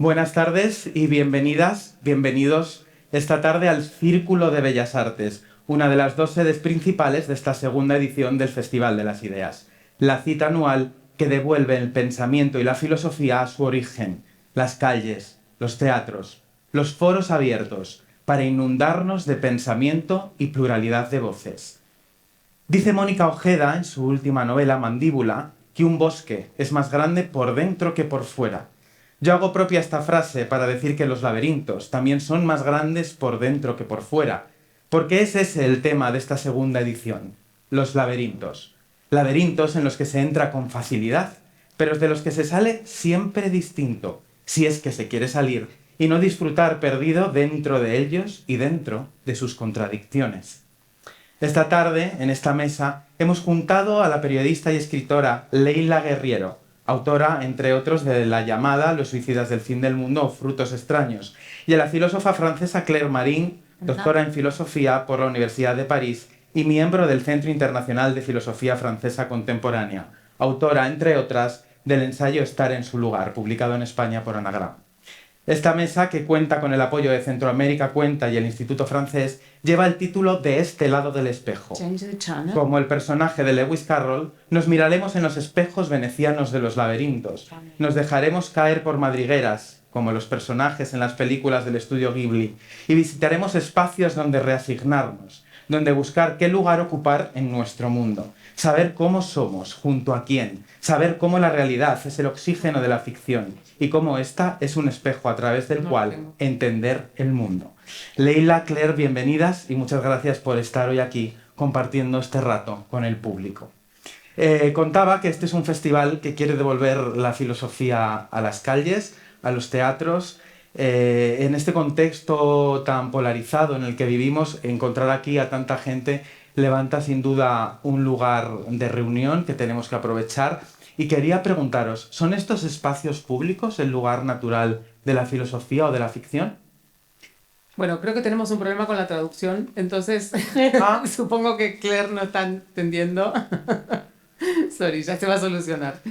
Buenas tardes y bienvenidas, bienvenidos esta tarde al Círculo de Bellas Artes, una de las dos sedes principales de esta segunda edición del Festival de las Ideas, la cita anual que devuelve el pensamiento y la filosofía a su origen, las calles, los teatros, los foros abiertos, para inundarnos de pensamiento y pluralidad de voces. Dice Mónica Ojeda en su última novela, Mandíbula, que un bosque es más grande por dentro que por fuera. Yo hago propia esta frase para decir que los laberintos también son más grandes por dentro que por fuera, porque es ese el tema de esta segunda edición, los laberintos. Laberintos en los que se entra con facilidad, pero de los que se sale siempre distinto, si es que se quiere salir, y no disfrutar perdido dentro de ellos y dentro de sus contradicciones. Esta tarde, en esta mesa, hemos juntado a la periodista y escritora Leila Guerriero, autora, entre otros, de La llamada, Los suicidas del fin del mundo o Frutos extraños, y a la filósofa francesa Claire Marin, doctora en filosofía por la Universidad de París y miembro del Centro Internacional de Filosofía Francesa Contemporánea, autora, entre otras, del ensayo Estar en su lugar, publicado en España por Anagram. Esta mesa, que cuenta con el apoyo de Centroamérica Cuenta y el Instituto Francés, lleva el título De este lado del espejo. Como el personaje de Lewis Carroll, nos miraremos en los espejos venecianos de los laberintos. Nos dejaremos caer por madrigueras, como los personajes en las películas del estudio Ghibli, y visitaremos espacios donde reasignarnos, donde buscar qué lugar ocupar en nuestro mundo, saber cómo somos, junto a quién, saber cómo la realidad es el oxígeno de la ficción y cómo ésta es un espejo a través del cual entender el mundo. Leila, Claire, bienvenidas y muchas gracias por estar hoy aquí compartiendo este rato con el público. Contaba que este es un festival que quiere devolver la filosofía a las calles, a los teatros. En este contexto tan polarizado en el que vivimos, encontrar aquí a tanta gente levanta sin duda un lugar de reunión que tenemos que aprovechar. Y quería preguntaros, ¿son estos espacios públicos el lugar natural de la filosofía o de la ficción? Bueno, creo que tenemos un problema con la traducción, entonces supongo que Claire no está entendiendo. Sorry, ya se va a solucionar.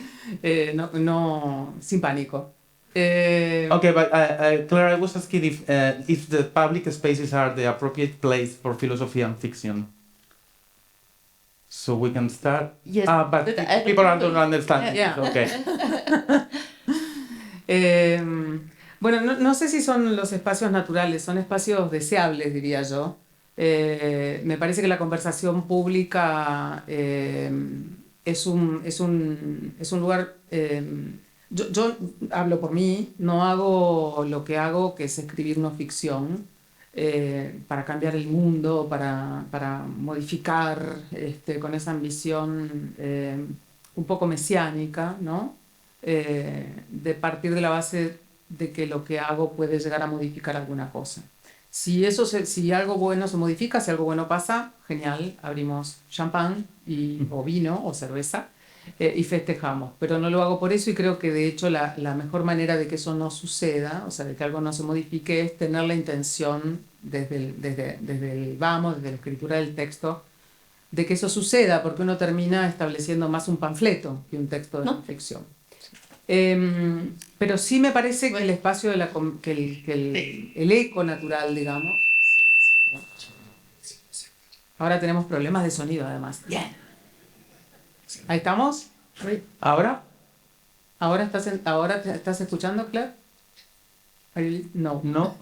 No, sin pánico. Okay, but Claire, I was asking if the public spaces are the appropriate place for philosophy and fiction. So we can start. Yes, But people don't understand. Yeah. Okay. Bueno, no sé si son los espacios naturales, son espacios deseables, diría yo. Me parece que la conversación pública es un lugar... Yo hablo por mí, no hago lo que hago, que es escribir no ficción, para cambiar el mundo, para modificar, con esa ambición un poco mesiánica, ¿no? De partir de la base de que lo que hago puede llegar a modificar alguna cosa. Si algo bueno se modifica, si algo bueno pasa, genial, abrimos champán o vino o cerveza y festejamos. Pero no lo hago por eso y creo que de hecho la mejor manera de que eso no suceda, o sea, de que algo no se modifique, es tener la intención desde la escritura del texto, de que eso suceda, porque uno termina estableciendo más un panfleto que un texto de no ficción. Pero sí me parece que el espacio el eco natural, digamos. Ahora tenemos problemas de sonido, además. Bien. Ahí estamos. ¿Ahora? ¿Ahora estás escuchando, Claire? No. No.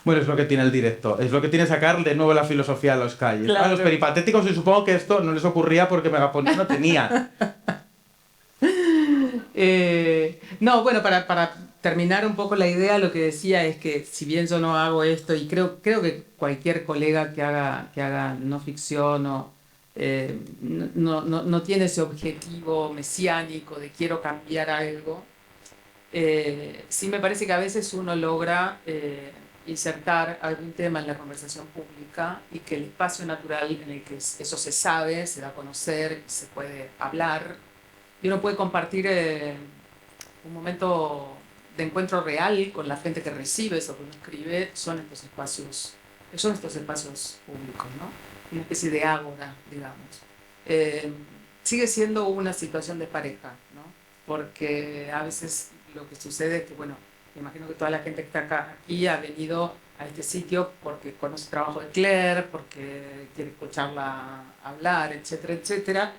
Bueno, es lo que tiene el directo. Es lo que tiene sacar de nuevo la filosofía a los calles. Claro. A los peripatéticos, y supongo que esto no les ocurría porque Megaponía no tenía. No, bueno, para terminar un poco la idea, lo que decía es que si bien yo no hago esto, y creo que cualquier colega que haga no ficción no tiene ese objetivo mesiánico de quiero cambiar algo, sí me parece que a veces uno logra insertar algún tema en la conversación pública y que el espacio natural en el que eso se sabe, se da a conocer, se puede hablar, y uno puede compartir un momento de encuentro real con la gente que recibe eso que uno escribe, son estos espacios públicos, ¿no? Una especie de ágora, digamos. Sigue siendo una situación de pareja, ¿no? Porque a veces lo que sucede es que, bueno, me imagino que toda la gente que está aquí ha venido a este sitio porque conoce el trabajo de Claire, porque quiere escucharla hablar, etcétera, etcétera.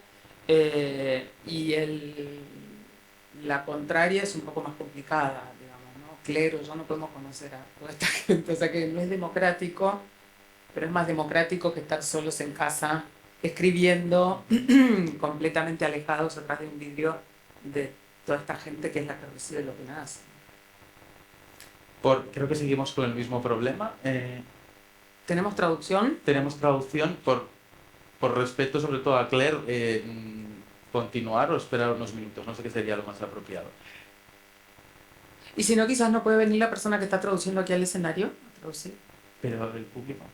La contraria es un poco más complicada, digamos, ¿no? Claire o yo no podemos conocer a toda esta gente, o sea que no es democrático, pero es más democrático que estar solos en casa escribiendo, completamente alejados atrás de un vidrio de toda esta gente que es la que recibe lo que nace. Creo que seguimos con el mismo problema. ¿Tenemos traducción? Tenemos traducción por respeto sobre todo a Claire, continuar o esperar unos minutos. No sé qué sería lo más apropiado. Y si no, quizás no puede venir la persona que está traduciendo aquí al escenario a traducir. Pero el público.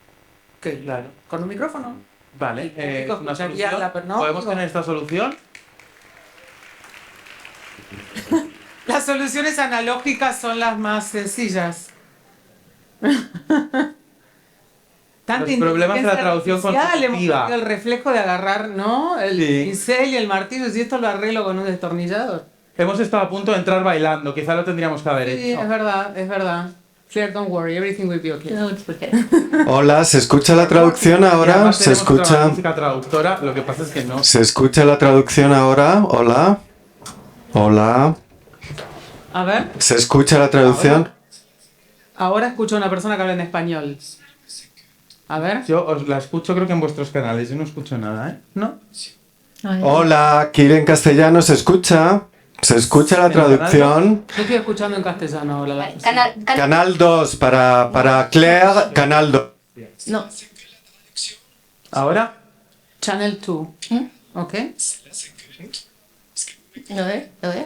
¿Qué? Claro. ¿Con un micrófono? Vale, El público una escucharía solución. ¿no? ¿Podemos tener esta solución? Las soluciones analógicas son las más sencillas. Los problemas de la traducción consecutiva. El reflejo de agarrar, ¿no? El Sí. pincel y el martillo, y esto lo arreglo con un destornillador. Hemos estado a punto de entrar bailando, quizá lo tendríamos que haber Sí, hecho. es verdad, es verdad. Claire, don't worry, everything will be okay. No, it's okay. Hola, ¿se escucha la traducción Y ahora? además ¿Se tenemos otra escucha? magnífica traductora, lo que pasa es que no. ¿Se escucha la traducción ahora? Hola. Hola. A ver, ¿Se escucha la traducción? ahora escucho a una persona que habla en español. A ver. Yo os la escucho creo que en vuestros canales, yo no escucho nada, ¿eh? ¿No? Hola, aquí en castellano se escucha. ¿Se escucha la ¿En el canal traducción? Yo estoy escuchando en castellano ahora. La Canal 2 para Claire, canal 2. No. ¿Ahora? Channel 2. Ok. Ouais, ouais.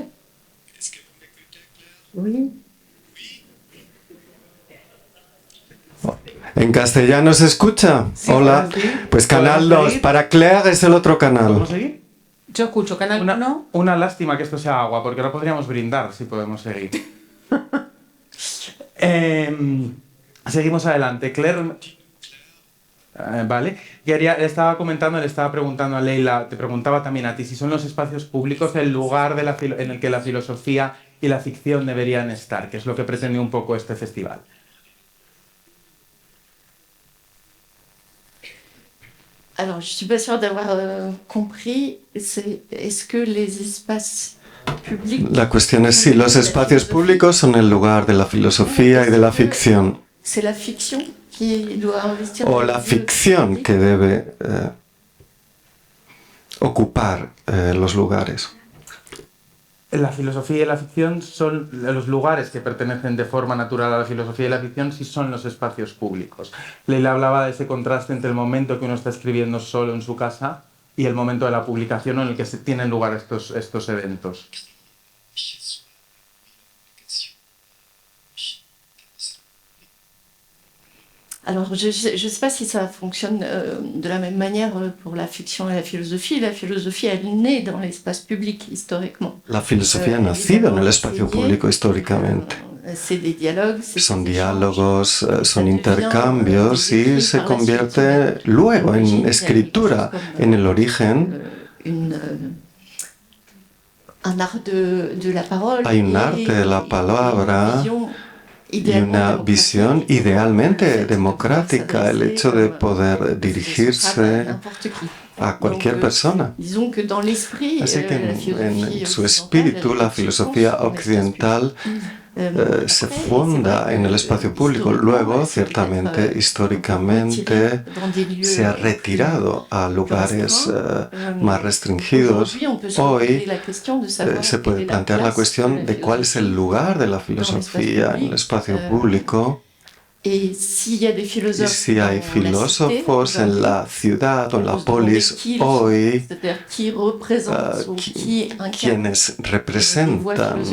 Oui. ¿En castellano se escucha? Sí, Hola. ahora sí. Pues canal ¿Podemos 2 seguir? para Claire es el otro canal. ¿Podemos seguir? Yo escucho canal 1. Una lástima que esto sea agua, porque ahora podríamos brindar si podemos seguir. Seguimos adelante. Claire. Vale. Le estaba comentando, le estaba preguntando a Leila, te preguntaba también a ti, si son los espacios públicos el lugar en el que la filosofía y la ficción deberían estar, que es lo que pretende un poco este festival. Alors, je suis pas sûre d'avoir compris. Est-ce que les espaces publics... La cuestión es si los espacios públicos son el lugar de la filosofía y de la ficción, C'est la fiction qui doit investir... o dans la les ficción publics. que debe ocupar los lugares. La filosofía y la ficción son los lugares que pertenecen de forma natural a la filosofía y la ficción, si son los espacios públicos. Leila hablaba de ese contraste entre el momento que uno está escribiendo solo en su casa y el momento de la publicación en el que se tienen lugar estos eventos. Alors, je ne sais pas si ça fonctionne de la même manière pour la fiction et la philosophie. La philosophie, elle naît dans l'espace public, historiquement. La filosofía ha nacido en el espacio público históricamente. C'est des dialogues. Son diálogos, son intercambios y se convierte luego en escritura, en el origen. Un art de la parole. Hay un arte de la palabra y una visión idealmente democrática, el hecho de poder dirigirse a cualquier persona. Así que en su espíritu la filosofía occidental se funda en el espacio público. Luego, ciertamente, históricamente, se ha retirado a lugares más restringidos. Hoy se puede plantear la cuestión de cuál es el lugar de la filosofía en el espacio público. Y si hay filósofos en la ciudad o en la polis hoy, quienes representan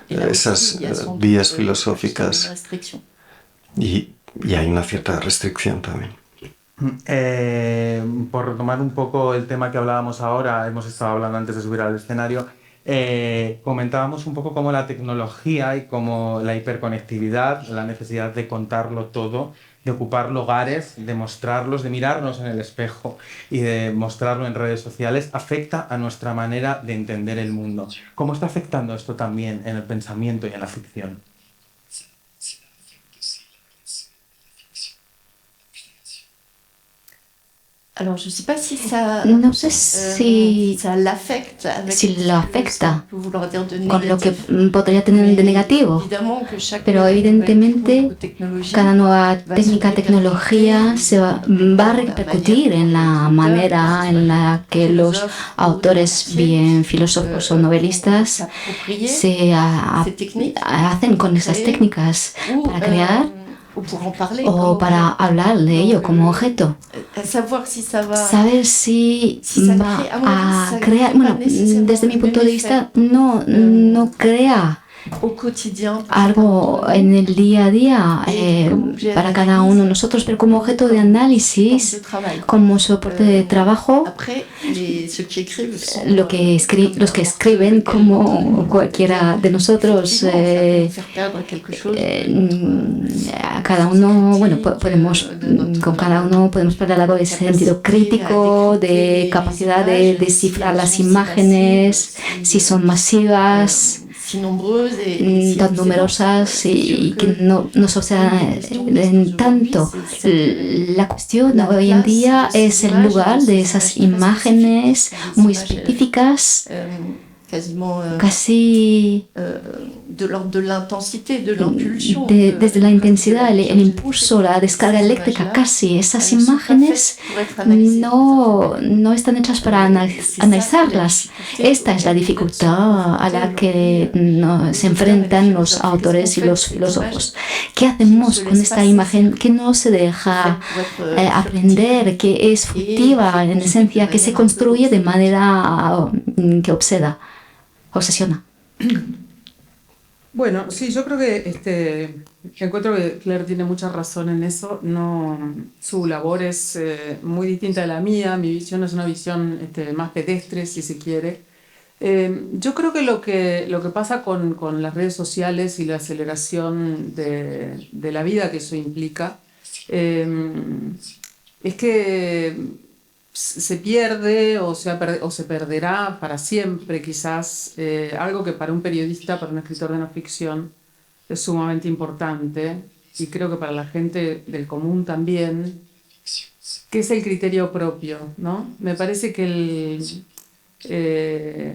esas vías filosóficas, y hay una cierta restricción también. Por retomar un poco el tema que hablábamos ahora, hemos estado hablando antes de subir al escenario, comentábamos un poco cómo la tecnología y cómo la hiperconectividad, la necesidad de contarlo todo, de ocupar lugares, de mostrarlos, de mirarnos en el espejo y de mostrarlo en redes sociales, afecta a nuestra manera de entender el mundo. ¿Cómo está afectando esto también en el pensamiento y en la ficción? Alors, je sais pas si ça, No sé si lo afecta con lo que podría tener de negativo, pero evidentemente cada nueva técnica, tecnología va a repercutir en la manera en la que los autores, bien filósofos o novelistas, se hacen con esas técnicas para crear o para hablar de ello como objeto. Saber si va a crear, bueno, desde mi punto de vista, no crea algo en el día a día para cada uno de nosotros, pero como objeto de análisis, como soporte de trabajo, los que escriben, como cualquiera de nosotros, cada uno, bueno, con cada uno podemos hablar algo de sentido crítico, de capacidad de descifrar las imágenes, si son masivas, tan numerosas y que no suceden tanto. La cuestión hoy en día es el lugar de esas imágenes muy específicas, casi desde la intensidad, el impulso, la descarga eléctrica, casi esas imágenes no están hechas para analizarlas. Esta es la dificultad a la que se enfrentan los autores y los filósofos. ¿Qué hacemos con esta imagen que no se deja aprender, que es furtiva en esencia, que se construye de manera que obsesiona? Bueno, sí, yo creo que encuentro que Claire tiene mucha razón en eso. Su labor es muy distinta de la mía. Mi visión es una visión más pedestre, si se quiere. Yo creo que lo que pasa con las redes sociales y la aceleración de la vida que eso implica es que se pierde o se perderá para siempre, quizás, algo que para un periodista, para un escritor de no ficción, es sumamente importante, y creo que para la gente del común también, que es el criterio propio, ¿no? Me parece que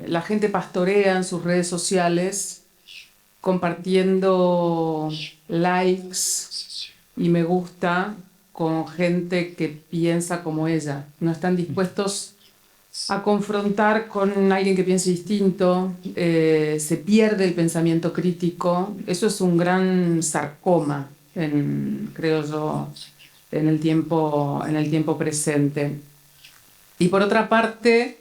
la gente pastorea en sus redes sociales compartiendo likes y me gusta con gente que piensa como ella. No están dispuestos a confrontar con alguien que piense distinto, se pierde el pensamiento crítico. Eso es un gran sarcoma, creo yo, en el tiempo presente. Y por otra parte,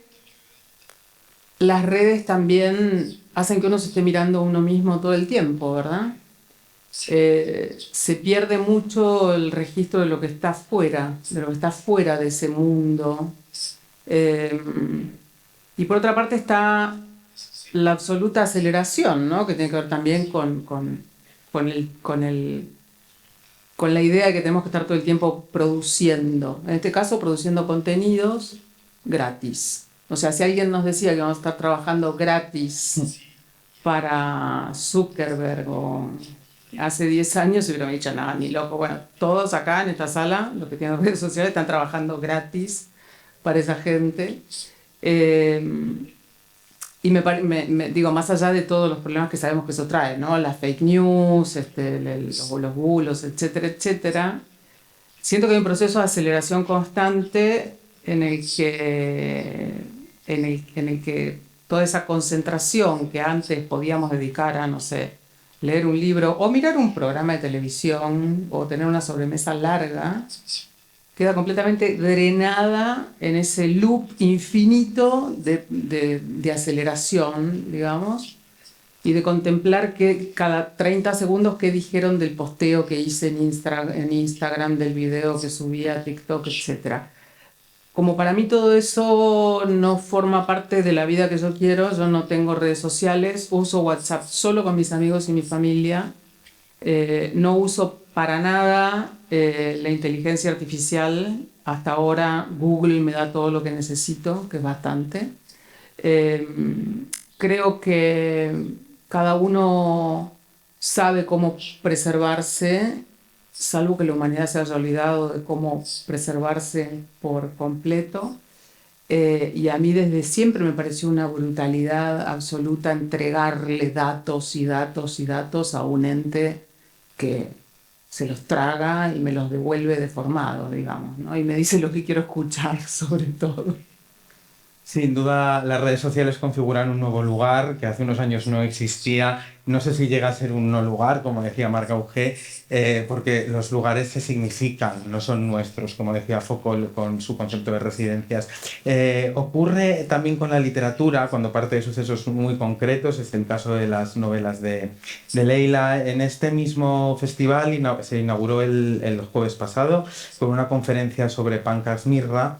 las redes también hacen que uno se esté mirando a uno mismo todo el tiempo, ¿verdad? Se pierde mucho el registro de lo que está fuera, de ese mundo. Y por otra parte está la absoluta aceleración, ¿no? Que tiene que ver también con la idea de que tenemos que estar todo el tiempo produciendo. En este caso, produciendo contenidos gratis. O sea, si alguien nos decía que vamos a estar trabajando gratis para Zuckerberg o hace 10 años, se hubiera dicho, nada, ni loco. Bueno, todos acá en esta sala, los que tienen redes sociales, están trabajando gratis para esa gente. Y digo, más allá de todos los problemas que sabemos que eso trae, ¿no? Las fake news, los bulos, etcétera, etcétera. Siento que hay un proceso de aceleración constante en el que toda esa concentración que antes podíamos dedicar a, no sé, leer un libro o mirar un programa de televisión o tener una sobremesa larga, queda completamente drenada en ese loop infinito de aceleración, digamos, y de contemplar que cada 30 segundos qué dijeron del posteo que hice en Instagram, del video que subí a TikTok, etc. Como para mí todo eso no forma parte de la vida que yo quiero, yo no tengo redes sociales, uso WhatsApp solo con mis amigos y mi familia, no uso para nada la inteligencia artificial. Hasta ahora Google me da todo lo que necesito, que es bastante. Creo que cada uno sabe cómo preservarse, salvo que la humanidad se haya olvidado de cómo preservarse por completo. Y a mí desde siempre me pareció una brutalidad absoluta entregarle datos y datos y datos a un ente que se los traga y me los devuelve deformados, digamos, ¿no? Y me dice lo que quiero escuchar, sobre todo. Sin duda, las redes sociales configuran un nuevo lugar que hace unos años no existía. No sé si llega a ser un no lugar, como decía Marc Augé, porque los lugares se significan, no son nuestros, como decía Foucault con su concepto de residencias. Ocurre también con la literatura, cuando parte de sucesos muy concretos, es el caso de las novelas de Leila. En este mismo festival se inauguró el jueves pasado con una conferencia sobre Pankaj Mehra,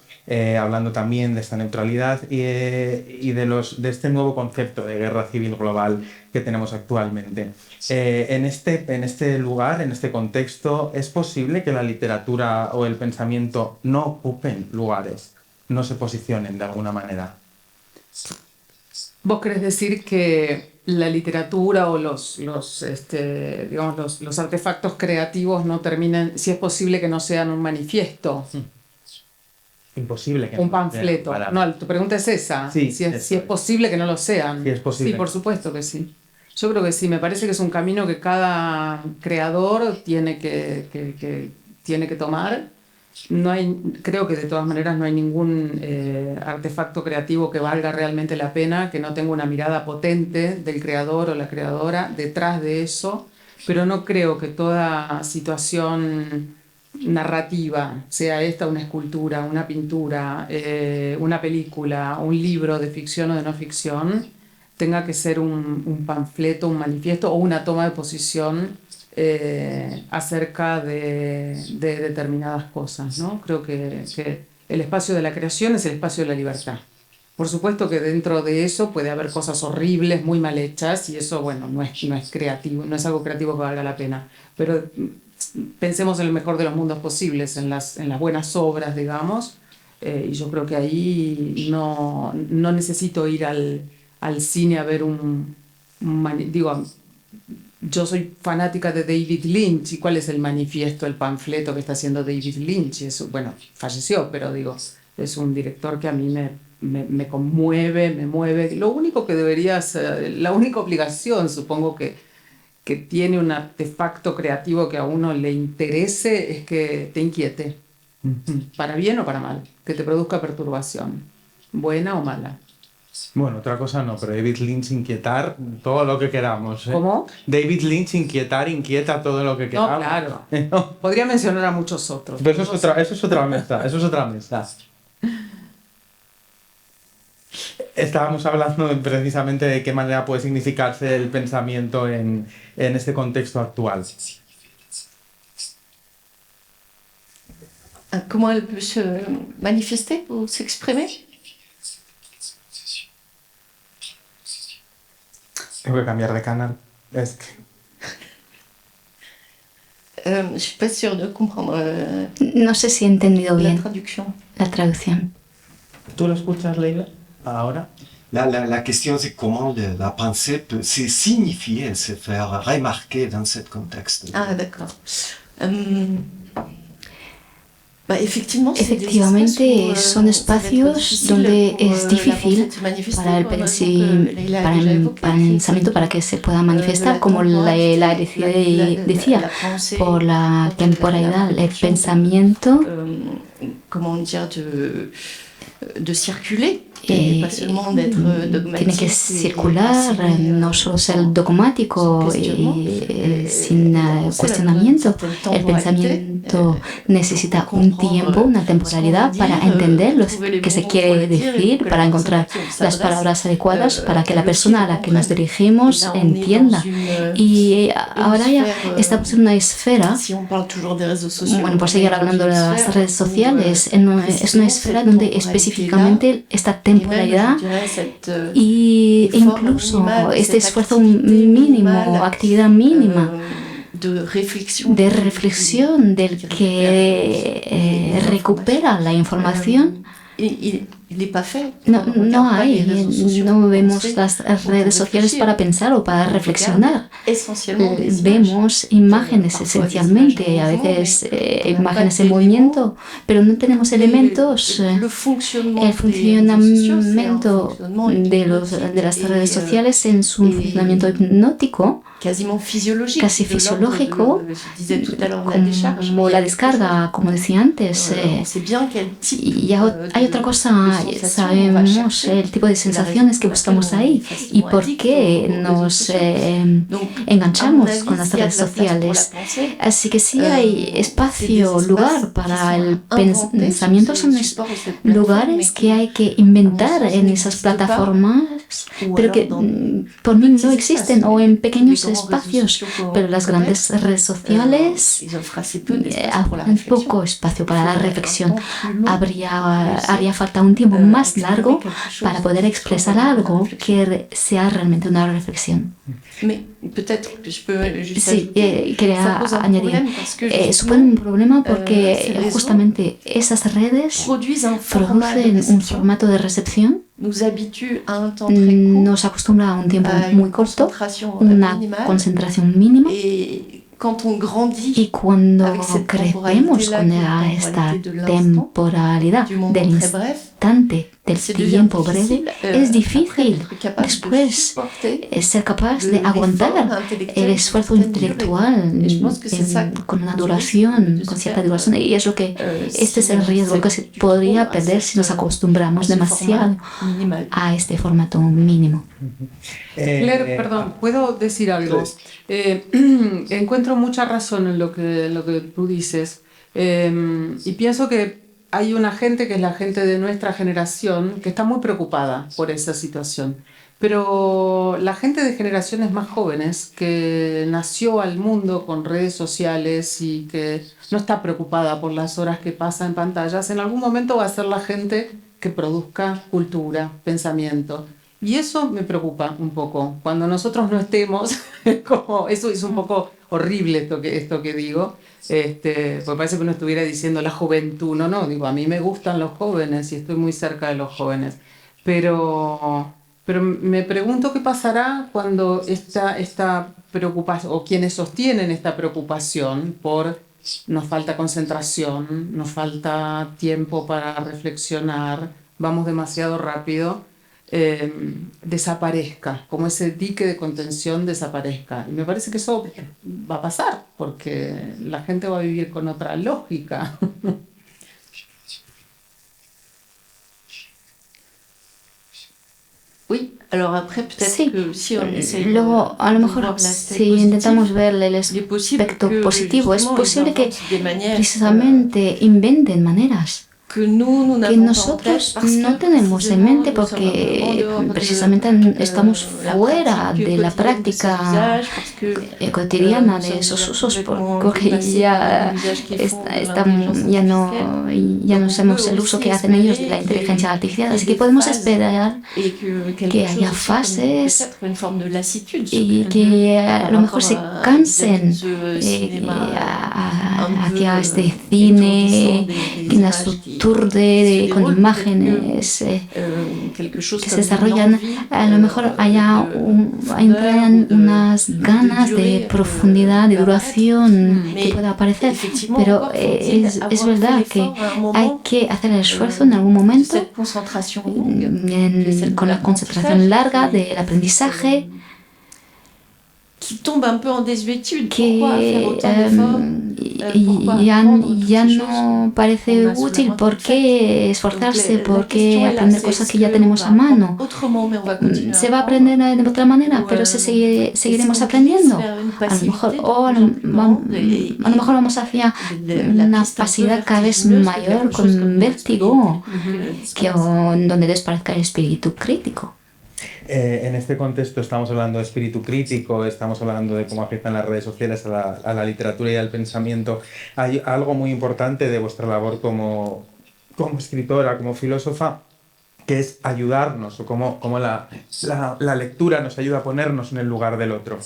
hablando también de esta neutralidad y de este nuevo concepto de guerra civil global que tenemos actualmente. En este lugar, en este contexto, ¿es posible que la literatura o el pensamiento no ocupen lugares, no se posicionen de alguna manera? ¿Vos querés decir que la literatura o los artefactos creativos no terminen, si es posible que no sean un manifiesto? Imposible que un panfleto. No, tu pregunta es esa. Sí, si es posible que no lo sean. Sí, es posible. Sí, por supuesto que sí. Yo creo que sí. Me parece que es un camino que cada creador tiene que tomar. Creo que de todas maneras no hay ningún artefacto creativo que valga realmente la pena, que no tenga una mirada potente del creador o la creadora detrás de eso. Pero no creo que toda situación narrativa, sea esta una escultura, una pintura, una película, un libro de ficción o de no ficción, tenga que ser un panfleto, un manifiesto o una toma de posición acerca de determinadas cosas, ¿no? Creo que el espacio de la creación es el espacio de la libertad. Por supuesto que dentro de eso puede haber cosas horribles, muy mal hechas, y eso, bueno, no es creativo, no es algo creativo que valga la pena. Pero pensemos en el mejor de los mundos posibles, en las buenas obras, digamos, y yo creo que ahí no necesito ir al cine a ver digo, yo soy fanática de David Lynch, ¿y cuál es el manifiesto, el panfleto que está haciendo David Lynch? Bueno, falleció, pero digo, es un director que a mí me conmueve, me mueve. Lo único que la única obligación, supongo que tiene un artefacto creativo que a uno le interese, es que te inquiete, para bien o para mal, que te produzca perturbación, buena o mala. Bueno, otra cosa no, pero David Lynch inquietar todo lo que queramos. ¿Cómo? David Lynch inquieta todo lo que queramos. No, claro. ¿No? Podría mencionar a muchos otros. Pero eso es otra mesa. Estábamos hablando precisamente de qué manera puede significarse el pensamiento en este contexto actual. ¿Cómo elle peut se manifester ou s'exprimer? Tengo que cambiar de canal. Es que... Je suis pas sûre de comprendre. No sé si he entendido bien la traducción. ¿Tú lo escuchas, Leila? Ahora. La question, c'est comment la pensée peut se signifier, se faire remarquer dans ce contexte. Ah, d'accord. Efectivamente, son espacios donde es difícil para el pensamiento, para que se pueda manifestar, como la decía, por la temporalidad, el pensamiento de circuler. Tiene que circular, no solo ser dogmático y sin cuestionamiento. El pensamiento necesita un tiempo, una temporalidad para entender lo que se quiere decir, para encontrar las palabras adecuadas, para que la persona a la que nos dirigimos entienda. Y ahora ya estamos en una esfera, bueno, por seguir hablando de las redes sociales, es una esfera donde específicamente esta temporalidad y incluso este esfuerzo mínimo, actividad mínima, de reflexión del que recupera la información. No hay, no vemos las redes sociales para pensar o para reflexionar. Vemos imágenes esencialmente, a veces imágenes en movimiento, pero no tenemos elementos. El funcionamiento de las redes sociales en su funcionamiento hipnótico, casi fisiológico, como la descarga, como decía antes. Y hay otra cosa, sabemos el tipo de sensaciones que buscamos ahí y por qué nos enganchamos con las redes sociales. Así que sí hay espacio, lugar para el pensamiento, son lugares que hay que inventar en esas plataformas, pero que por mí no existen, o en pequeños espacios, pero las grandes redes sociales abren poco espacio para la reflexión. Haría falta un tiempo más largo para poder expresar algo que sea realmente una reflexión. Sí, quería añadir, supone un problema porque justamente esas redes producen un formato de recepción, nos acostumbra a un tiempo muy corto, una concentración mínima. Y cuando crecemos con esta temporalidad del instante, del tiempo breve, es difícil después ser capaz de aguantar el esfuerzo intelectual con una duración, con cierta duración. Y es lo que este es el riesgo que se podría perder si nos acostumbramos demasiado a este formato mínimo. Claire, perdón, ¿puedo decir algo? Encuentro mucha razón en lo que tú dices, y pienso que hay una gente que es la gente de nuestra generación que está muy preocupada por esa situación, pero la gente de generaciones más jóvenes que nació al mundo con redes sociales y que no está preocupada por las horas que pasa en pantallas, en algún momento va a ser la gente que produzca cultura, pensamiento. Y eso me preocupa un poco. Cuando nosotros no estemos, como eso es un poco horrible esto que digo, porque parece que uno estuviera diciendo la juventud. No, digo, a mí me gustan los jóvenes y estoy muy cerca de los jóvenes. Pero me pregunto qué pasará cuando esta preocupación, o quienes sostienen esta preocupación por nos falta concentración, nos falta tiempo para reflexionar, vamos demasiado rápido, desaparezca, como ese dique de contención desaparezca. Y me parece que eso va a pasar, porque la gente va a vivir con otra lógica. Sí, luego a lo mejor si intentamos ver el aspecto positivo, es posible que precisamente inventen maneras que nosotros no tenemos en mente porque precisamente estamos fuera de la práctica cotidiana de esos usos, porque ya no sabemos el uso que hacen ellos de la inteligencia artificial, así que podemos esperar que haya fases y que a lo mejor se cansen hacia este cine que nos aturde con imágenes que se desarrollan. A lo mejor entran unas ganas de profundidad, de duración que pueda aparecer, pero es verdad que hay que hacer el esfuerzo en algún momento con la concentración larga del aprendizaje, que ya no parece útil. ¿Por qué esforzarse? ¿Por qué aprender cosas que ya tenemos a mano? Se va a aprender de otra manera, pero seguiremos aprendiendo. A lo mejor vamos hacia una pasividad cada vez mayor, con vértigo, donde desaparezca el espíritu crítico. En este contexto estamos hablando de espíritu crítico, estamos hablando de cómo afectan las redes sociales a la literatura y al pensamiento. Hay algo muy importante de vuestra labor como escritora, como filósofa, que es ayudarnos, o cómo la lectura nos ayuda a ponernos en el lugar del otro.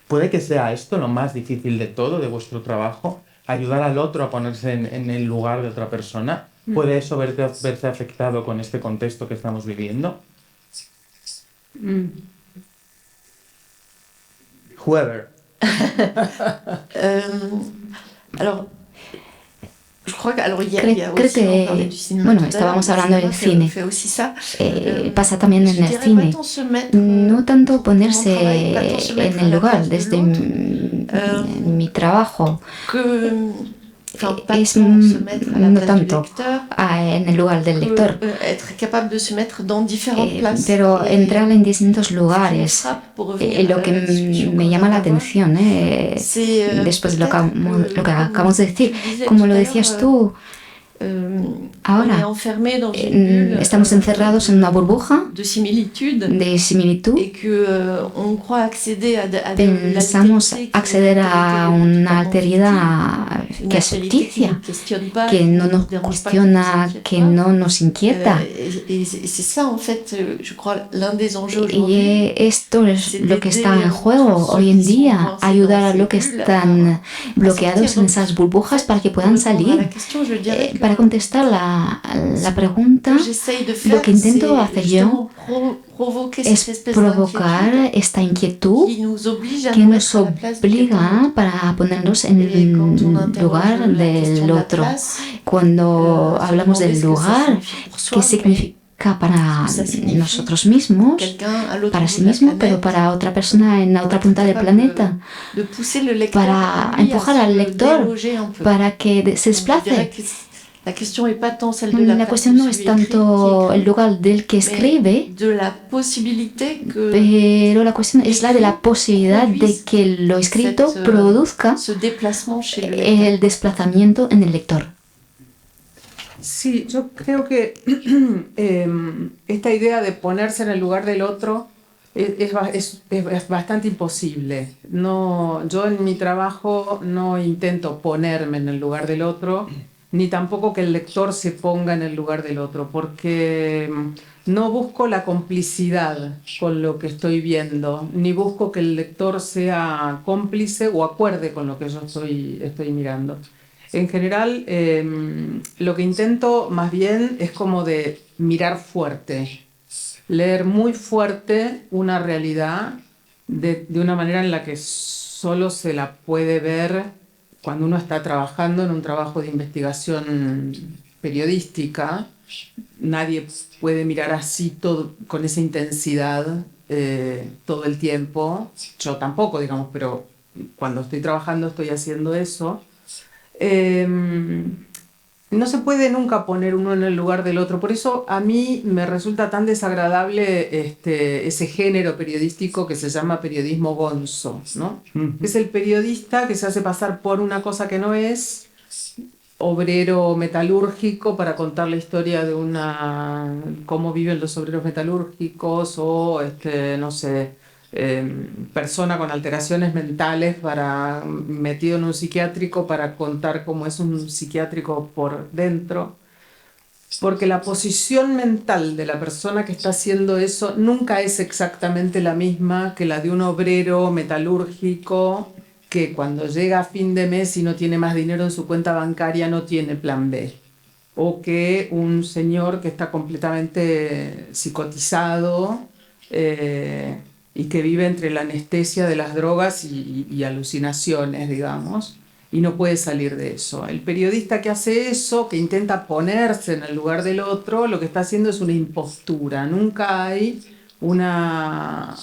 ¿Puede que sea esto lo más difícil de todo, de vuestro trabajo? ¿Ayudar al otro a ponerse en el lugar de otra persona? ¿Puede eso verse afectado con este contexto que estamos viviendo? Whoever. Alors, Creo que, bueno, estábamos hablando del cine. Pasa también en el cine. No tanto ponerse en el lugar desde mi trabajo. Es no tanto en el lugar del lector, pero entrar en distintos lugares. Lo que me llama la atención, después de lo que acabamos de decir, como lo decías tú, ahora estamos encerrados en una burbuja de similitud. Pensamos acceder a una alteridad que es ficticia, que no nos cuestiona, que no nos inquieta. Y esto es lo que está en juego hoy en día, ayudar a los que están bloqueados en esas burbujas para que puedan salir. Para contestar la pregunta, lo que intento hacer yo es provocar esta inquietud que nos obliga para ponernos en el lugar del otro. Cuando hablamos del lugar, ¿qué significa para nosotros mismos, para sí mismo, pero para otra persona en la otra punta del planeta? Para empujar al lector para que se desplace. La cuestión no es tanto el lugar del que escribe, pero la cuestión es la de la posibilidad de que lo escrito produzca el desplazamiento en el lector. Sí, yo creo que esta idea de ponerse en el lugar del otro es bastante imposible. No, yo en mi trabajo no intento ponerme en el lugar del otro, ni tampoco que el lector se ponga en el lugar del otro, porque no busco la complicidad con lo que estoy viendo, ni busco que el lector sea cómplice o acuerde con lo que yo estoy mirando. En general, lo que intento más bien es como de mirar fuerte, leer muy fuerte una realidad de una manera en la que solo se la puede ver cuando uno está trabajando en un trabajo de investigación periodística. Nadie puede mirar así con esa intensidad todo el tiempo. Yo tampoco, digamos, pero cuando estoy trabajando estoy haciendo eso. No se puede nunca poner uno en el lugar del otro. Por eso a mí me resulta tan desagradable ese género periodístico que se llama periodismo gonzo, ¿no? Es el periodista que se hace pasar por una cosa que no es, obrero metalúrgico para contar la historia de cómo viven los obreros metalúrgicos, o no sé, persona con alteraciones mentales metido en un psiquiátrico para contar cómo es un psiquiátrico por dentro. Porque la posición mental de la persona que está haciendo eso nunca es exactamente la misma que la de un obrero metalúrgico que cuando llega a fin de mes y no tiene más dinero en su cuenta bancaria no tiene plan B. O que un señor que está completamente psicotizado y que vive entre la anestesia de las drogas y alucinaciones, digamos, y no puede salir de eso. El periodista que hace eso, que intenta ponerse en el lugar del otro, lo que está haciendo es una impostura. Nunca hay una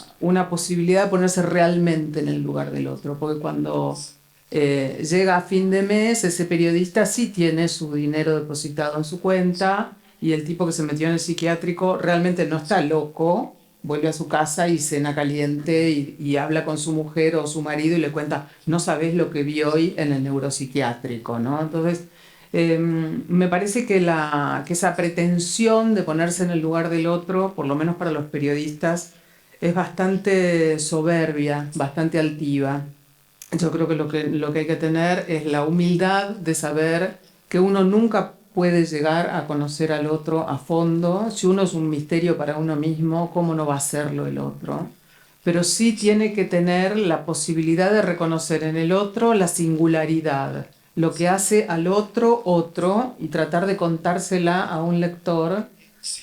posibilidad de ponerse realmente en el lugar del otro, porque cuando llega a fin de mes, ese periodista sí tiene su dinero depositado en su cuenta, y el tipo que se metió en el psiquiátrico realmente no está loco, vuelve a su casa y cena caliente y habla con su mujer o su marido y le cuenta, no sabés lo que vi hoy en el neuropsiquiátrico, ¿no? Entonces, me parece que esa pretensión de ponerse en el lugar del otro, por lo menos para los periodistas, es bastante soberbia, bastante altiva. Yo creo que lo que hay que tener es la humildad de saber que uno nunca puede llegar a conocer al otro a fondo. Si uno es un misterio para uno mismo, ¿cómo no va a serlo el otro? pero sí tiene que tener la posibilidad de reconocer en el otro la singularidad, lo que hace al otro otro, y tratar de contársela a un lector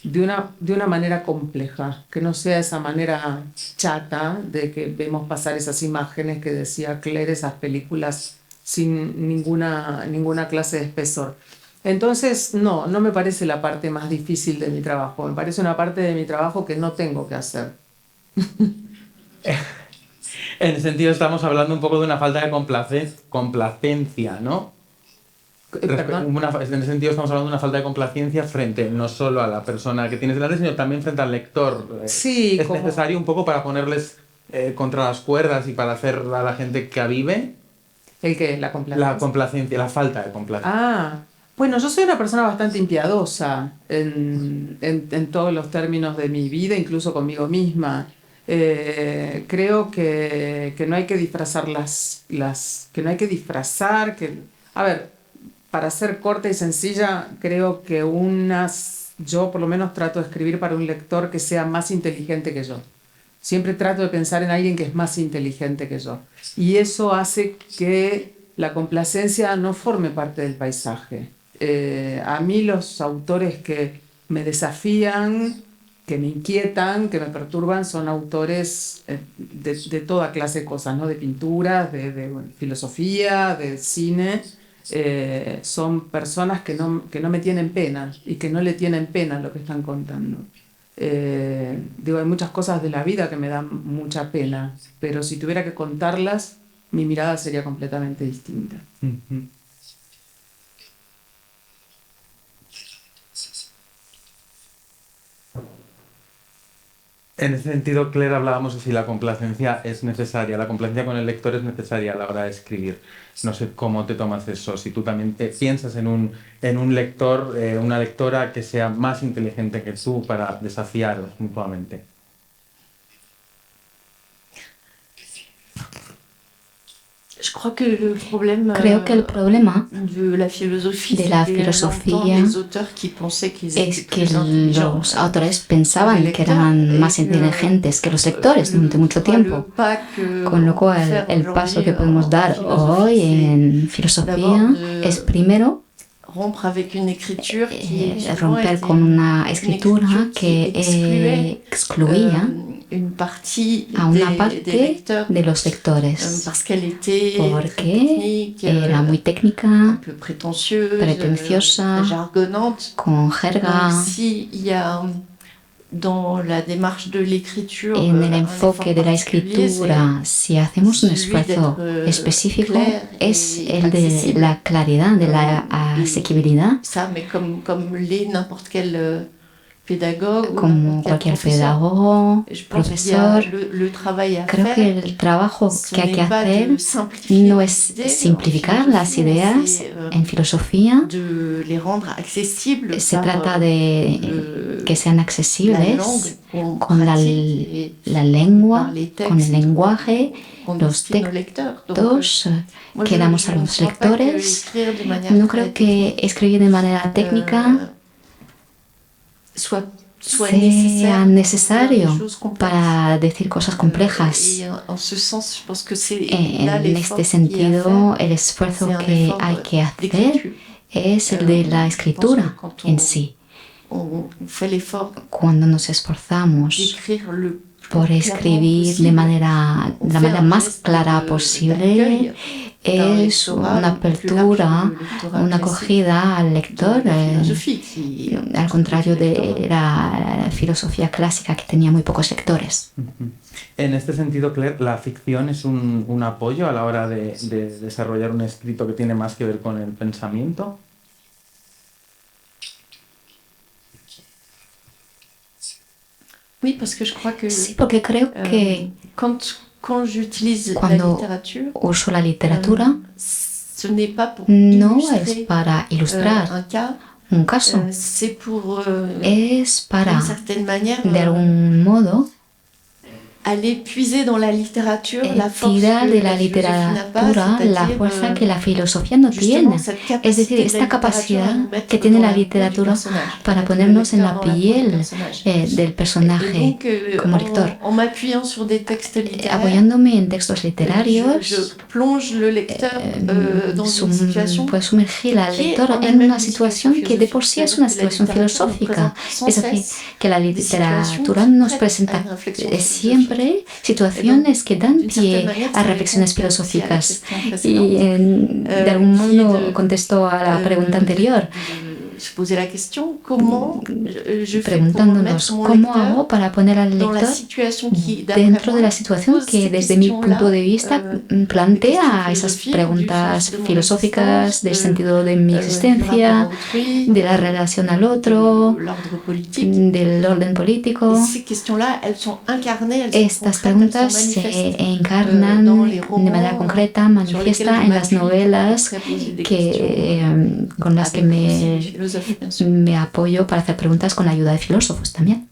de una manera compleja, que no sea esa manera chata de que vemos pasar esas imágenes que decía Claire, esas películas sin ninguna clase de espesor. Entonces, no me parece la parte más difícil de mi trabajo, me parece una parte de mi trabajo que no tengo que hacer. En ese sentido estamos hablando un poco de una falta de complacencia, ¿no? En ese sentido estamos hablando de una falta de complacencia frente no solo a la persona que tienes delante, sino también frente al lector. Sí, es necesario un poco para ponerles contra las cuerdas y para hacer a la gente que avive. ¿El qué? ¿La complacencia? La complacencia, la falta de complacencia. Bueno, yo soy una persona bastante impiadosa en todos los términos de mi vida, incluso conmigo misma. Creo que no hay que disfrazar que no hay que disfrazar, a ver, para ser corta y sencilla, creo que yo por lo menos trato de escribir para un lector que sea más inteligente que yo. Siempre trato de pensar en alguien que es más inteligente que yo. Y eso hace que la complacencia no forme parte del paisaje. A mí los autores que me desafían, que me inquietan, que me perturban, son autores de toda clase de cosas, ¿no? De pinturas, de filosofía, de cine. Son personas que no me tienen pena y que no le tienen pena lo que están contando. Hay muchas cosas de la vida que me dan mucha pena, pero si tuviera que contarlas, mi mirada sería completamente distinta. Uh-huh. En ese sentido, Claire, hablábamos de si la complacencia es necesaria. La complacencia con el lector es necesaria a la hora de escribir. No sé cómo te tomas eso. Si tú también piensas en un lector, una lectora que sea más inteligente que tú para desafiaros mutuamente. Creo que el problema de la filosofía es que los autores pensaban que eran más inteligentes que los lectores durante mucho tiempo, con lo cual el paso que podemos dar hoy en filosofía es primero romper con una escritura que excluía a una parte de los lectores, porque era muy técnica, pretenciosa, con jerga. En el enfoque de la escritura, si hacemos un esfuerzo específico, es el de la claridad, de la asequibilidad. Como cualquier pedagogo, profesor, creo que el trabajo que hay que hacer no es simplificar las ideas en filosofía, se trata de que sean accesibles con la lengua, con el lenguaje, los textos que damos a los lectores. No creo que escribir de manera técnica sea necesario para decir cosas complejas. En este sentido, el esfuerzo que hay que hacer es el de la escritura en sí. Cuando nos esforzamos por escribir de la manera más clara posible, es una apertura, una acogida al lector, al contrario de la filosofía clásica que tenía muy pocos lectores. En este sentido, Claire, ¿la ficción es un apoyo a la hora de desarrollar un escrito que tiene más que ver con el pensamiento? Sí, porque creo que cuando uso la literatura, no es para ilustrar un caso, es para, de algún modo, tirar de la literatura la fuerza que la filosofía no tiene. Es decir, esta capacidad que tiene la literatura para ponernos en la piel del personaje como lector. Apoyándome en textos literarios, puedo sumergir al lector en una situación que de por sí es una situación filosófica. Es decir, que la literatura nos presenta siempre situaciones que dan pie a reflexiones filosóficas. Y de algún modo contesto a la pregunta anterior, preguntándonos cómo hago para poner al lector dentro de la situación que desde mi punto de vista plantea esas preguntas filosóficas del sentido de mi existencia, de la relación al otro, del orden político. Estas preguntas se encarnan de manera concreta, manifiesta en las novelas con las que me apoyo para hacer preguntas con la ayuda de filósofos también.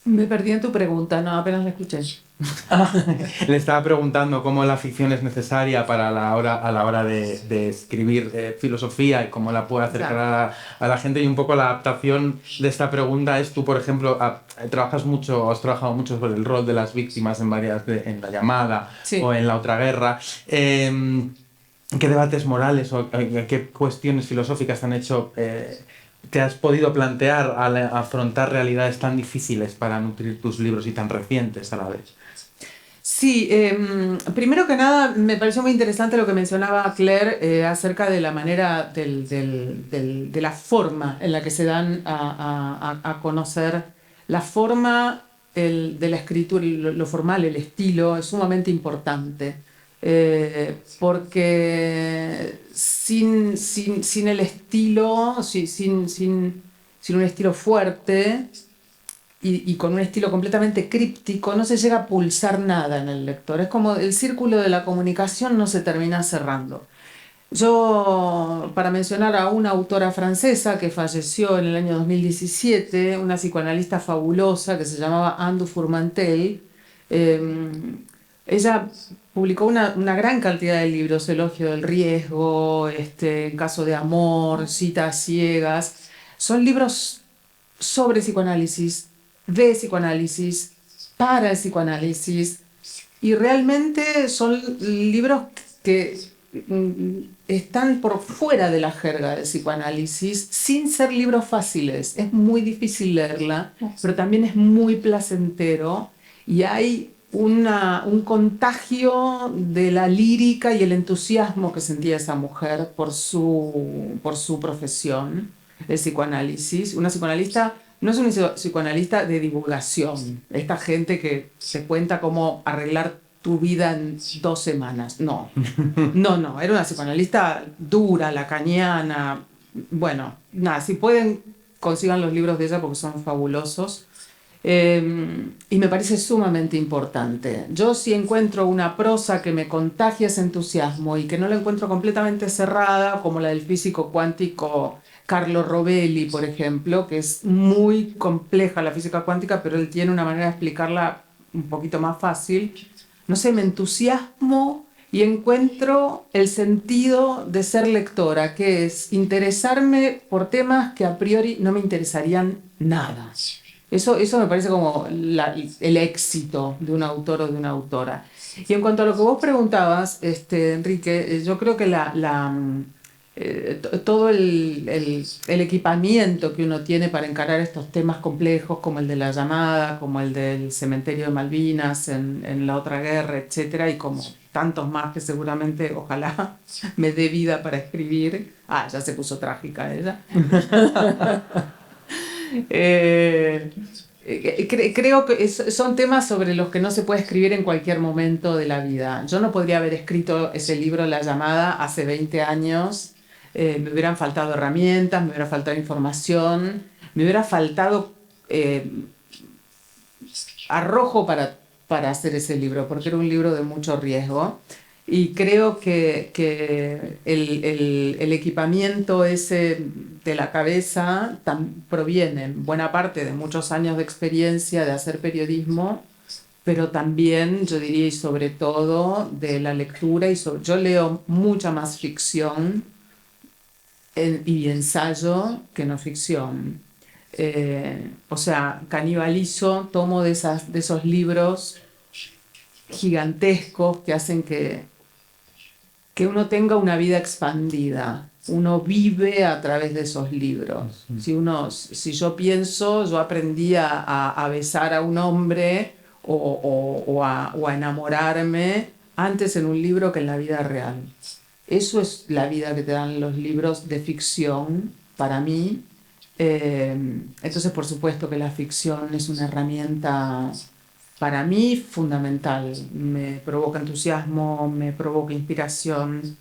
Me perdí en tu pregunta, no, apenas la escuché. Le estaba preguntando cómo la ficción es necesaria a la hora de escribir filosofía y cómo la puede acercar a la gente, y un poco la adaptación de esta pregunta es: tú, por ejemplo, has trabajado mucho sobre el rol de las víctimas en La llamada, sí, o en La otra guerra. ¿Qué debates morales o qué cuestiones filosóficas te has podido plantear al afrontar realidades tan difíciles para nutrir tus libros y tan recientes a la vez? Sí, primero que nada me pareció muy interesante lo que mencionaba Claire acerca de la manera de la forma en la que se dan a conocer. La forma de la escritura, lo formal, el estilo, es sumamente importante. Porque sin el estilo, sin un estilo fuerte y con un estilo completamente críptico, no se llega a pulsar nada en el lector. Es como el círculo de la comunicación no se termina cerrando. Yo, para mencionar a una autora francesa que falleció en el año 2017, una psicoanalista fabulosa que se llamaba Anne Dufourmentel, ella publicó una gran cantidad de libros: Elogio del riesgo, Caso de amor, Citas ciegas. Son libros sobre psicoanálisis, de psicoanálisis, para el psicoanálisis, y realmente son libros que están por fuera de la jerga del psicoanálisis, sin ser libros fáciles. Es muy difícil leerla, pero también es muy placentero, y hay un contagio de la lírica y el entusiasmo que sentía esa mujer por su profesión, el psicoanálisis. Una psicoanalista no es una psicoanalista de divulgación, esta gente que se cuenta cómo arreglar tu vida en 2 semanas. No, era una psicoanalista dura, lacaniana. Bueno, nada, si pueden, consigan los libros de ella porque son fabulosos. Y me parece sumamente importante. Yo, si encuentro una prosa que me contagia ese entusiasmo y que no la encuentro completamente cerrada, como la del físico cuántico Carlo Rovelli, por ejemplo, que es muy compleja la física cuántica, pero él tiene una manera de explicarla un poquito más fácil, no sé, me entusiasmo y encuentro el sentido de ser lectora, que es interesarme por temas que a priori no me interesarían nada. Eso me parece como el éxito de un autor o de una autora. Y en cuanto a lo que vos preguntabas, Enrique, yo creo que todo el equipamiento que uno tiene para encarar estos temas complejos, como el de La llamada, como el del cementerio de Malvinas en La otra guerra, etcétera, y como tantos más que seguramente, ojalá, me dé vida para escribir. Ya se puso trágica ella. Creo que son temas sobre los que no se puede escribir en cualquier momento de la vida. Yo no podría haber escrito ese libro, La llamada, hace 20 años. Me hubieran faltado herramientas, me hubiera faltado información, me hubiera faltado arrojo para hacer ese libro, porque era un libro de mucho riesgo. Y creo que el equipamiento ese de la cabeza proviene en buena parte de muchos años de experiencia de hacer periodismo, pero también, yo diría, y sobre todo, de la lectura. Yo leo mucha más ficción y ensayo que no ficción. O sea, canibalizo, tomo de esos libros gigantescos que hacen que uno tenga una vida expandida. Uno vive a través de esos libros. Si yo pienso, yo aprendí a besar a un hombre o a enamorarme antes en un libro que en la vida real. Eso es la vida que te dan los libros de ficción, para mí. Entonces, por supuesto que la ficción es una herramienta, para mí, fundamental. Me provoca entusiasmo, me provoca inspiración,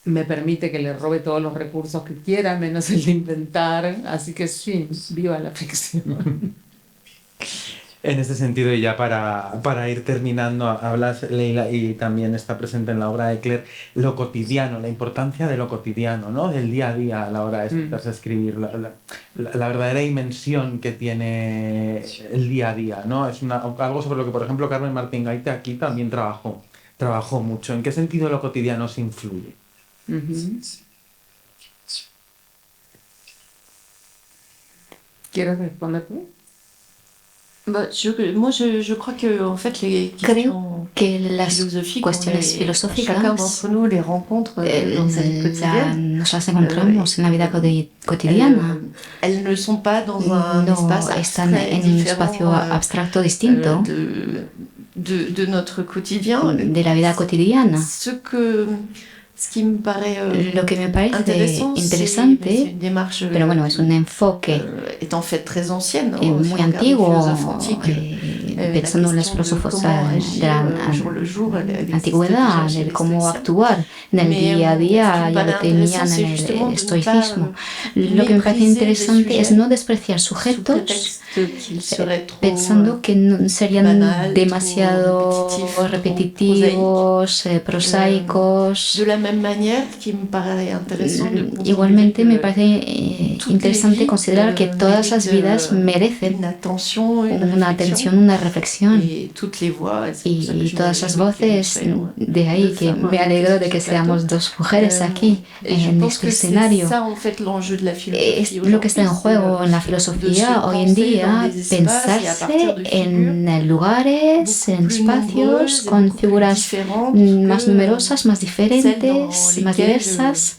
me permite que le robe todos los recursos que quiera, menos el de inventar. Así que sí, viva la ficción. En ese sentido, y ya para ir terminando, hablas, Leila, y también está presente en la obra de Claire, lo cotidiano, la importancia de lo cotidiano, ¿no? Del día a día a la hora de sentarse a escribir, la verdadera dimensión que tiene el día a día, ¿no? Es algo sobre lo que, por ejemplo, Carmen Martín Gaite aquí también trabajó mucho. ¿En qué sentido lo cotidiano se influye? ¿Quieres responder tú? Je crois que en fait les Creo que las cuestiones filosóficas nos las encontramos en la vida cotidiana. No están en un espacio abstracto distinto de la vida cotidiana. Lo que me parece interesante, pero bueno, es un enfoque muy antiguo, pensando en los filósofos de la antigüedad, de cómo actuar en el día a día, ya lo tenían en el estoicismo. Lo que me parece interesante es no despreciar sujetos pensando que no serían demasiado repetitivos, prosaicos. Igualmente me parece interesante considerar que todas las vidas merecen una atención, una reflexión, y todas las voces. De ahí que me alegro de que seamos dos mujeres aquí en este escenario. Es lo que está en juego en la filosofía hoy en día, pensarse en lugares, en espacios con figuras más numerosas, más diferentes, más diversas.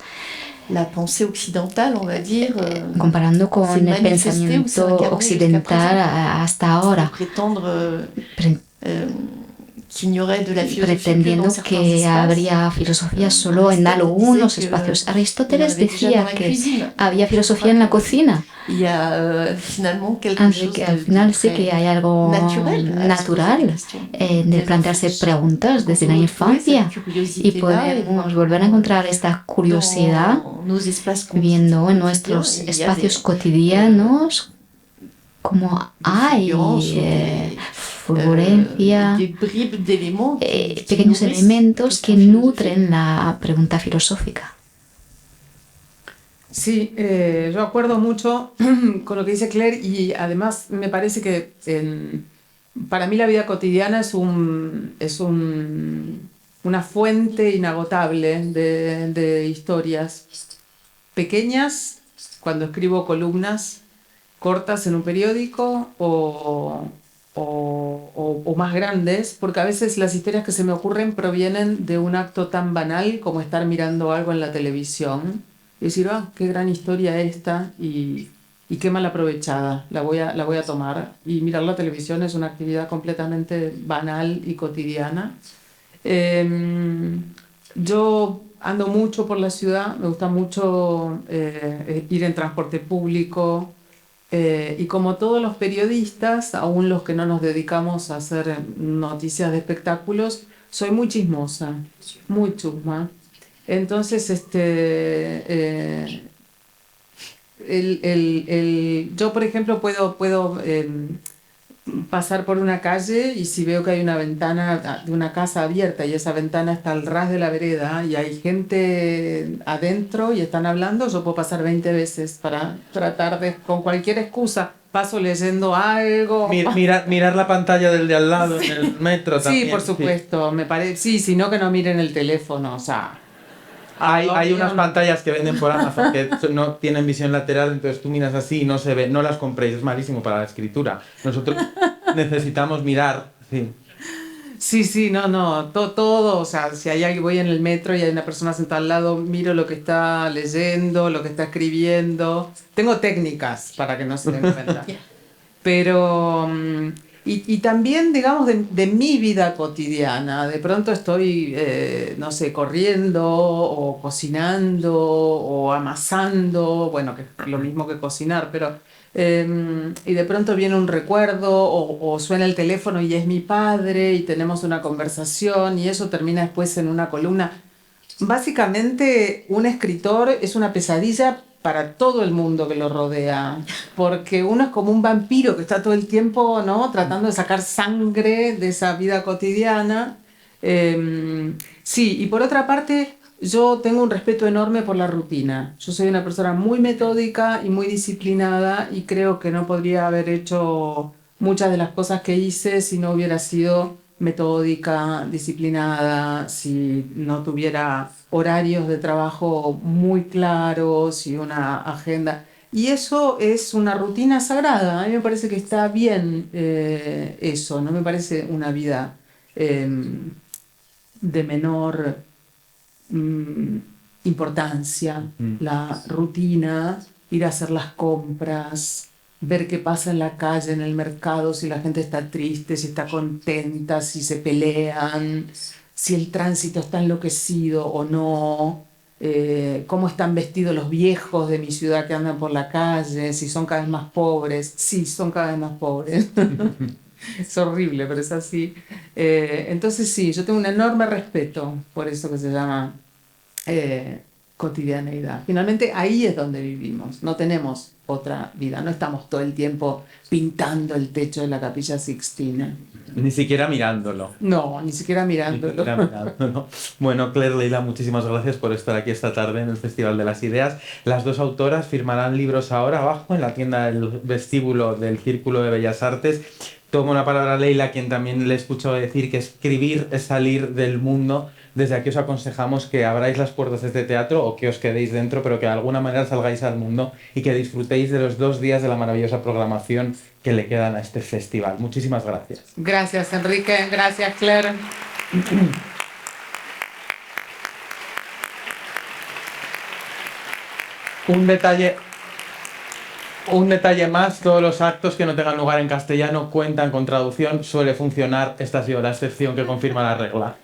Comparando con el pensamiento occidental hasta ahora, pretendiendo que habría filosofía solo en algunos espacios. Aristóteles decía que había filosofía en la cocina. Así que al final sí que hay algo natural de plantearse preguntas desde la infancia, y podemos volver a encontrar esta curiosidad viendo en nuestros espacios cotidianos cómo hay fulgurencia, pequeños elementos que nutren la pregunta filosófica. Sí, yo acuerdo mucho con lo que dice Claire, y además me parece que para mí la vida cotidiana es una fuente inagotable de historias pequeñas, cuando escribo columnas cortas en un periódico, o más grandes, porque a veces las historias que se me ocurren provienen de un acto tan banal como estar mirando algo en la televisión y decir, qué gran historia esta, y qué mal aprovechada, la voy a tomar. Y mirar la televisión es una actividad completamente banal y cotidiana. Yo ando mucho por la ciudad, me gusta mucho ir en transporte público, y como todos los periodistas, aún los que no nos dedicamos a hacer noticias de espectáculos, soy muy chismosa, muy chusma. Entonces, yo, por ejemplo, puedo pasar por una calle y si veo que hay una ventana de una casa abierta y esa ventana está al ras de la vereda y hay gente adentro y están hablando, yo puedo pasar 20 veces para tratar de, con cualquier excusa, paso leyendo algo. Mirar la pantalla del de al lado en el metro también. Sí, por supuesto, me parece. Sí, sino que no miren el teléfono, o sea. Hay unas pantallas que venden por Amazon que no tienen visión lateral, entonces tú miras así y no se ve, no las compréis, es malísimo para la escritura. Nosotros necesitamos mirar, sí. Sí, no, todo, o sea, si hay alguien, voy en el metro y hay una persona sentada al lado, miro lo que está leyendo, lo que está escribiendo. Tengo técnicas para que no se den cuenta. Pero, y también, digamos, de mi vida cotidiana. De pronto estoy, no sé, corriendo o cocinando o amasando, bueno, que es lo mismo que cocinar, pero... y de pronto viene un recuerdo o suena el teléfono y es mi padre y tenemos una conversación y eso termina después en una columna. Básicamente, un escritor es una pesadilla para todo el mundo que lo rodea, porque uno es como un vampiro que está todo el tiempo, ¿no?, tratando de sacar sangre de esa vida cotidiana. Sí, y por otra parte, yo tengo un respeto enorme por la rutina. Yo soy una persona muy metódica y muy disciplinada y creo que no podría haber hecho muchas de las cosas que hice si no hubiera sido metódica, disciplinada, si no tuviera horarios de trabajo muy claros y una agenda. Y eso es una rutina sagrada. A mí me parece que está bien eso, no me parece una vida de menor importancia. La rutina, ir a hacer las compras, ver qué pasa en la calle, en el mercado, si la gente está triste, si está contenta, si se pelean, si el tránsito está enloquecido o no, cómo están vestidos los viejos de mi ciudad que andan por la calle, si son cada vez más pobres. Sí, son cada vez más pobres. Es horrible, pero es así. Entonces sí, yo tengo un enorme respeto por eso que se llama cotidianeidad. Finalmente ahí es donde vivimos, no tenemos otra vida, no estamos todo el tiempo pintando el techo de la Capilla Sixtina. Ni siquiera mirándolo. No, ni siquiera mirándolo. Bueno, Claire, Leila, muchísimas gracias por estar aquí esta tarde en el Festival de las Ideas. Las dos autoras firmarán libros ahora abajo en la tienda del vestíbulo del Círculo de Bellas Artes. Tomo la palabra a Leila, quien también le he escuchado decir que escribir es salir del mundo. Desde aquí os aconsejamos que abráis las puertas de este teatro o que os quedéis dentro, pero que de alguna manera salgáis al mundo y que disfrutéis de los 2 días de la maravillosa programación que le quedan a este festival. Muchísimas gracias. Gracias, Enrique. Gracias, Claire. Un detalle más, todos los actos que no tengan lugar en castellano cuentan con traducción. Suele funcionar, esta ha sido la excepción que confirma la regla.